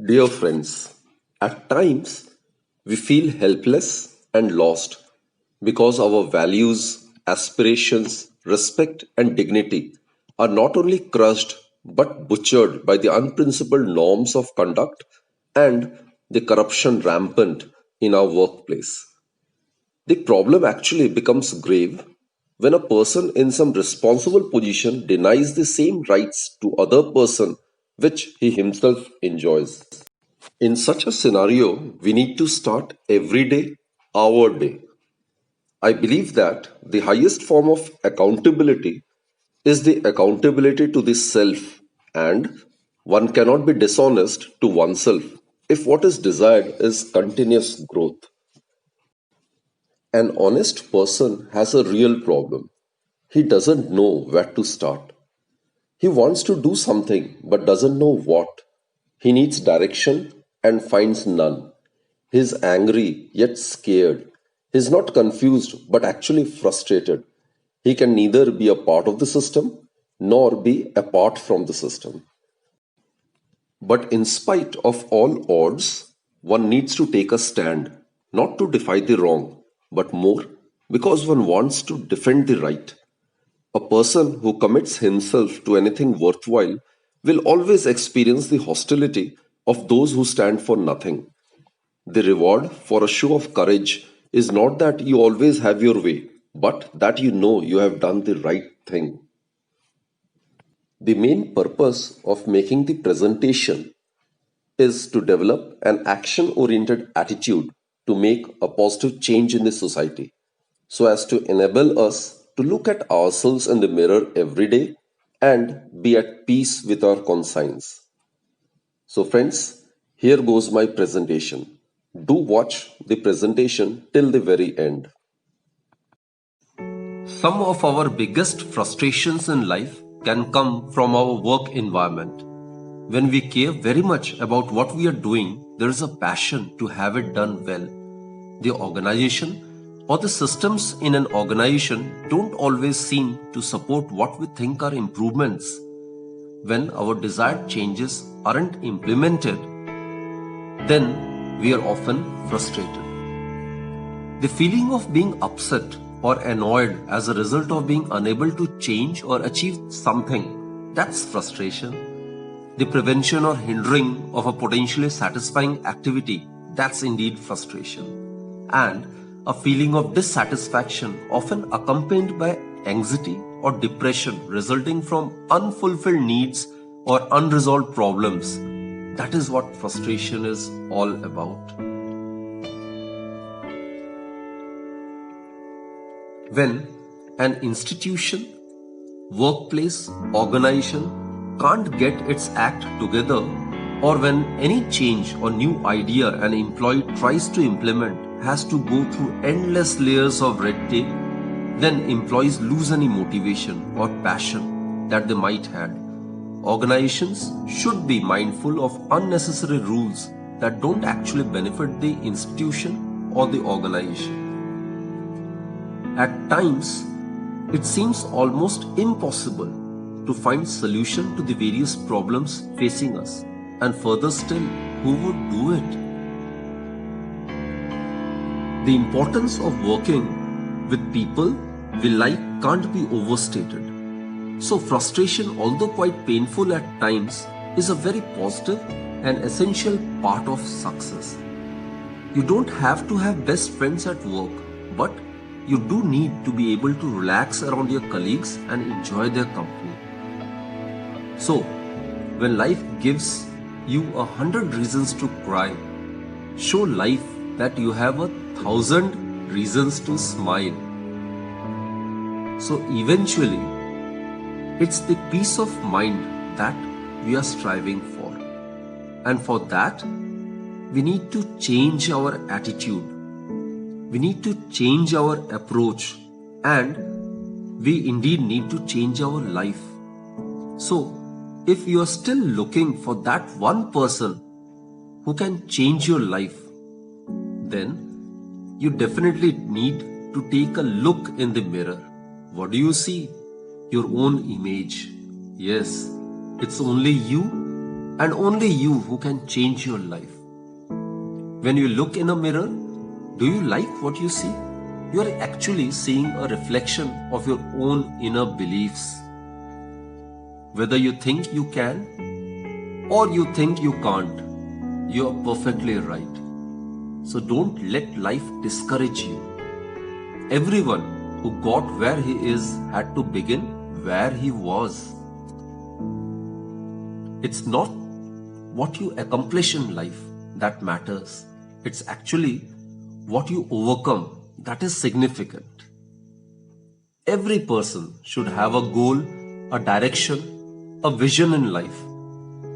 Dear friends, at times we feel helpless and lost because our values, aspirations, respect, and dignity are not only crushed but butchered by the unprincipled norms of conduct and the corruption rampant in our workplace. The problem actually becomes grave when a person in some responsible position denies the same rights to other person which he himself enjoys. In such a scenario, we need to start every day, our day. I believe that the highest form of accountability is the accountability to the self, and one cannot be dishonest to oneself if what is desired is continuous growth. An honest person has a real problem. He doesn't know where to start. He wants to do something but doesn't know what. He needs direction and finds none. He's angry yet scared. He's not confused but actually frustrated. He can neither be a part of the system nor be apart from the system. But in spite of all odds, one needs to take a stand, not to defy the wrong, but more because one wants to defend the right. A person who commits himself to anything worthwhile will always experience the hostility of those who stand for nothing. The reward for a show of courage is not that you always have your way, but that you know you have done the right thing. The main purpose of making the presentation is to develop an action oriented attitude to make a positive change in the society so as to enable us to look at ourselves in the mirror every day and be at peace with our conscience. So, friends, here goes my presentation. Do watch the presentation till the very end. Some of our biggest frustrations in life can come from our work environment. When we care very much about what we are doing, there is a passion to have it done well. The organization or the systems in an organization don't always seem to support what we think are improvements. When our desired changes aren't implemented, then we are often frustrated. The feeling of being upset or annoyed as a result of being unable to change or achieve something, that's frustration. The prevention or hindering of a potentially satisfying activity, that's indeed frustration. And a feeling of dissatisfaction, often accompanied by anxiety or depression resulting from unfulfilled needs or unresolved problems, that is what frustration is all about. When an institution, workplace, organization can't get its act together, or when any change or new idea an employee tries to implement has to go through endless layers of red tape, then employees lose any motivation or passion that they might have. Organizations should be mindful of unnecessary rules that don't actually benefit the institution or the organization. At times, it seems almost impossible to find solution to the various problems facing us, and further still, who would do it? The importance of working with people we like can't be overstated. So frustration, although quite painful at times, is a very positive and essential part of success. You don't have to have best friends at work, but you do need to be able to relax around your colleagues and enjoy their company. So, when life gives you 100 reasons to cry, show life that you have 1,000 reasons to smile. So eventually, it's the peace of mind that we are striving for. And for that, we need to change our attitude. We need to change our approach, and we indeed need to change our life. So, if you are still looking for that one person who can change your life, then you definitely need to take a look in the mirror. What do you see? Your own image. Yes, it's only you and only you who can change your life. When you look in a mirror, do you like what you see? You are actually seeing a reflection of your own inner beliefs. Whether you think you can or you think you can't, you are perfectly right. So don't let life discourage you. Everyone who got where he is had to begin where he was. It's not what you accomplish in life that matters. It's actually what you overcome that is significant. Every person should have a goal, a direction, a vision in life.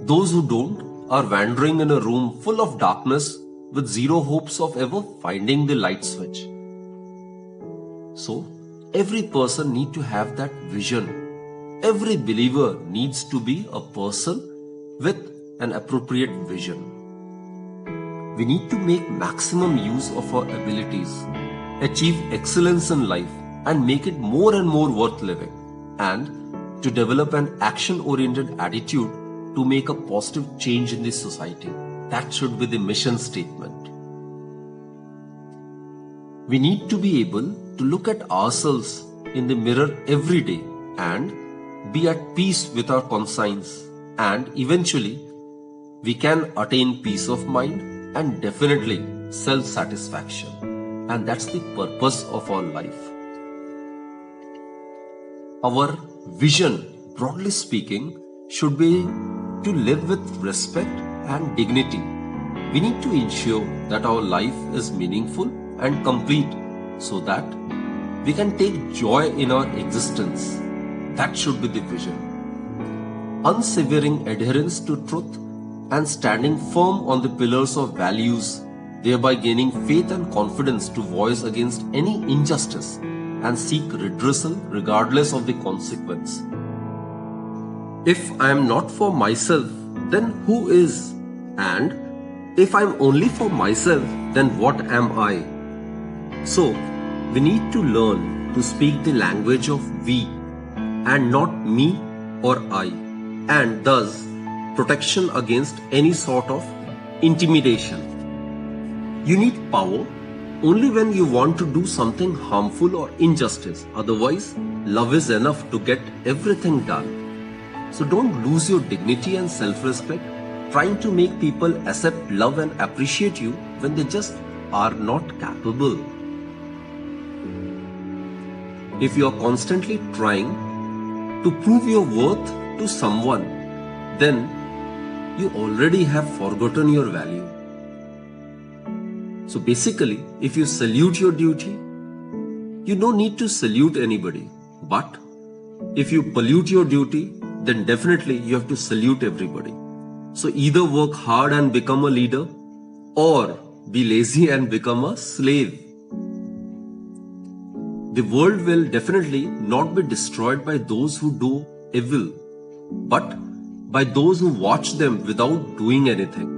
Those who don't are wandering in a room full of darkness with zero hopes of ever finding the light switch. So, every person needs to have that vision. Every believer needs to be a person with an appropriate vision. We need to make maximum use of our abilities, achieve excellence in life, and make it more and more worth living, and to develop an action-oriented attitude to make a positive change in the society. That should be the mission statement. We need to be able to look at ourselves in the mirror every day and be at peace with our conscience, and eventually we can attain peace of mind and definitely self-satisfaction. And that's the purpose of our life. Our vision, broadly speaking, should be to live with respect and dignity. We need to ensure that our life is meaningful and complete so that we can take joy in our existence. That should be the vision. Unswavering adherence to truth and standing firm on the pillars of values, thereby gaining faith and confidence to voice against any injustice and seek redressal regardless of the consequence. If I am not for myself, then who is? And if I am only for myself, then what am I? So, we need to learn to speak the language of we and not me or I, and thus protection against any sort of intimidation. You need power only when you want to do something harmful or injustice. Otherwise, love is enough to get everything done. So don't lose your dignity and self-respect trying to make people accept, love and appreciate you when they just are not capable. If you are constantly trying to prove your worth to someone, then you already have forgotten your value. So basically, if you salute your duty, you don't need to salute anybody. But if you pollute your duty, then definitely you have to salute everybody. So either work hard and become a leader, or be lazy and become a slave. The world will definitely not be destroyed by those who do evil, but by those who watch them without doing anything.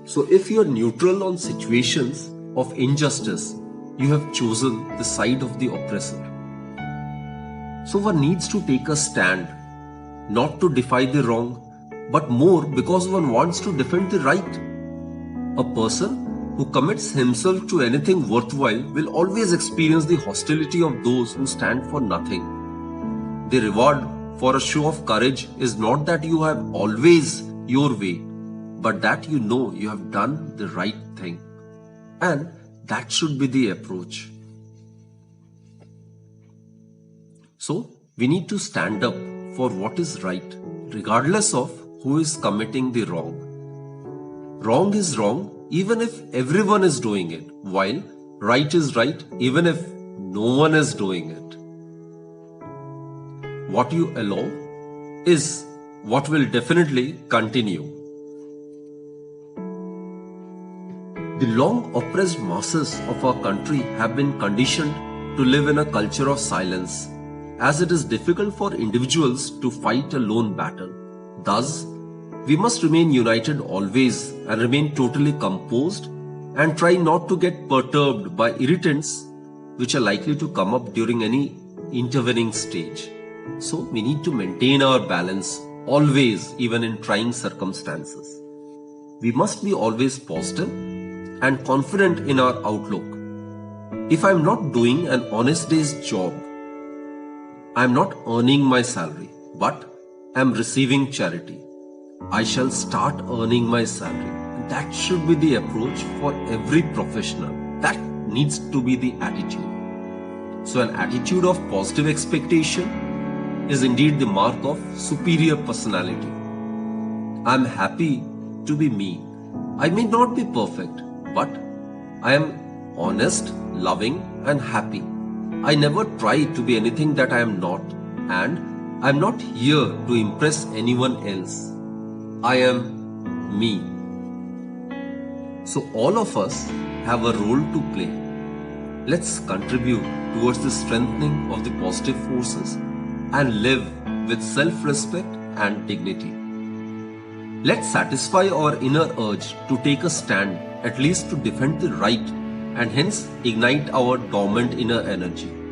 So if you are neutral on situations of injustice, you have chosen the side of the oppressor. So one needs to take a stand, not to defy the wrong, but more because one wants to defend the right. A person who commits himself to anything worthwhile will always experience the hostility of those who stand for nothing. The reward for a show of courage is not that you have always your way, but that you know you have done the right thing. And that should be the approach. So, we need to stand up for what is right, regardless of who is committing the wrong. Wrong is wrong even if everyone is doing it, while right is right even if no one is doing it. What you allow is what will definitely continue. The long oppressed masses of our country have been conditioned to live in a culture of silence, as it is difficult for individuals to fight a lone battle. Thus, we must remain united always and remain totally composed and try not to get perturbed by irritants which are likely to come up during any intervening stage. So we need to maintain our balance always, even in trying circumstances. We must be always positive and confident in our outlook. If I'm not doing an honest day's job, I'm not earning my salary, but I'm receiving charity, I shall start earning my salary. That should be the approach for every professional. That needs to be the attitude. So an attitude of positive expectation is indeed the mark of superior personality. I'm happy to be me. I may not be perfect, but I am honest, loving, and happy. I never try to be anything that I am not, and I'm not here to impress anyone else. I am me. So all of us have a role to play. Let's contribute towards the strengthening of the positive forces and live with self-respect and dignity. Let's satisfy our inner urge to take a stand, at least to defend the right, and hence ignite our dormant inner energy.